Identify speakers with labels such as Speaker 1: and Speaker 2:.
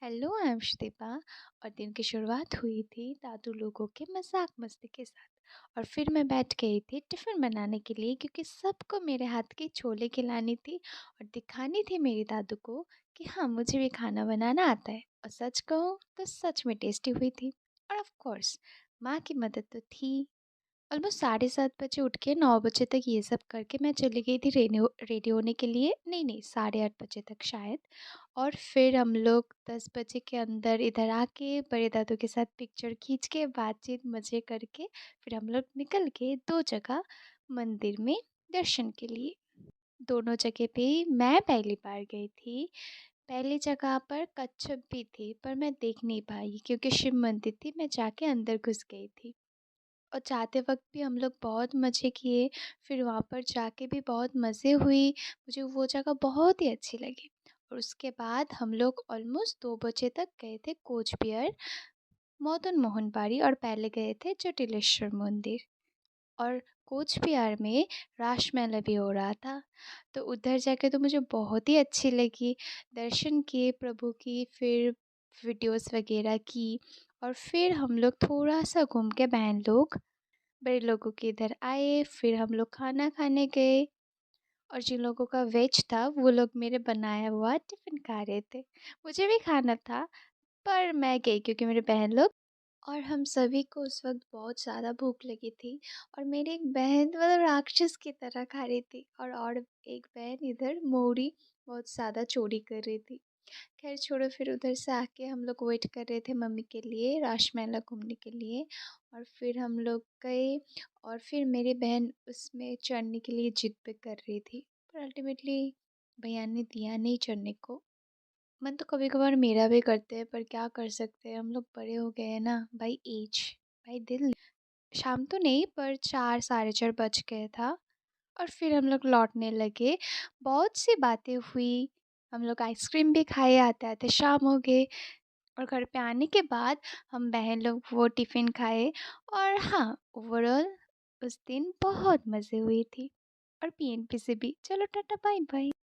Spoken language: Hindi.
Speaker 1: Hello, I am Shilpa. और दिन की शुरुआत हुई थी दादू लोगों के मजाक मस्ती के साथ। और फिर मैं बैठ गई थी टिफ़िन बनाने के लिए क्योंकि सबको मेरे हाथ की छोले खिलानी थी और दिखानी थी मेरी दादू को कि हाँ, मुझे भी खाना बनाना आता है। और सच कहूँ तो सच में टेस्टी हुई थी। और ऑफ कोर्स माँ की मदद तो थी। ऑलमोस्ट 7:30 बजे उठ के 9 बजे तक ये सब करके मैं चली गई थी रेडी होने के लिए। नहीं, 8:30 बजे तक शायद। और फिर हम लोग 10 बजे के अंदर इधर आके बड़े दादू के साथ पिक्चर खींच के बातचीत मज़े करके फिर हम लोग निकल गए 2 जगह मंदिर में दर्शन के लिए। दोनों जगह पे मैं पहली बार गई थी। पहली जगह पर कच्छप भी थी पर मैं देख नहीं पाई क्योंकि शिव मंदिर थी, मैं जाके अंदर घुस गई थी। और जाते वक़्त भी हम लोग बहुत मज़े किए, फिर वहाँ पर जाके भी बहुत मज़े हुई, मुझे वो जगह बहुत ही अच्छी लगी। और उसके बाद हम लोग ऑलमोस्ट 2 बजे तक गए थे कोच बिहार, मदन मोहन बाड़ी और पहले गए थे जटिलेश्वर मंदिर। और कोच बिहार में रास मेला भी हो रहा था, तो उधर जाके तो मुझे बहुत ही अच्छी लगी। दर्शन किए प्रभु की, फिर वीडियोज़ वग़ैरह की और फिर हम लोग थोड़ा-सा घूम के बहन लोग बड़े लोगों के इधर आए, फिर हम लोग खाना खाने गए। और जिन लोगों का वेज था, वो लोग मेरे बनाया हुआ टिफ़िन खा रहे थे। मुझे भी खाना था, पर मैं गई क्योंकि मेरी बहन लोग और हम सभी को उस वक़्त बहुत ज़्यादा भूख लगी थी। और मेरी एक बहन मतलब राक्षस की तरह खा रही थी और एक बहन इधर मोरी बहुत ज़्यादा चोरी कर रही थी। ख़ैर छोड़ो, फिर उधर से आके हम लोग वेट कर रहे थे मम्मी के लिए रासमेला घूमने के लिए। और फिर हम लोग गए और फिर मेरी बहन उसमें चढ़ने के लिए ज़िद पे कर रही थी, पर अल्टीमेटली भैया ने दिया नहीं चढ़ने को। मन तो कभी-कभार मेरा भी करते हैं पर क्या कर सकते हैं, हम लोग बड़े हो गए हैं ना बाय एज, बाय दिल। शाम तो नहीं पर 4 साढ़े 4 बज गया था। और फिर हम लोग लौटने लगे। बहुत सी बातें हुई, हम लोग आइसक्रीम भी खाए, आते-आते शाम हो गए। और घर पे आने के बाद हम बहन लोग वो टिफ़िन खाए। और हाँ, ओवरऑल उस दिन बहुत मज़े हुई थी। और पीएनपी से भी। चलो टाटा बाय-बाय।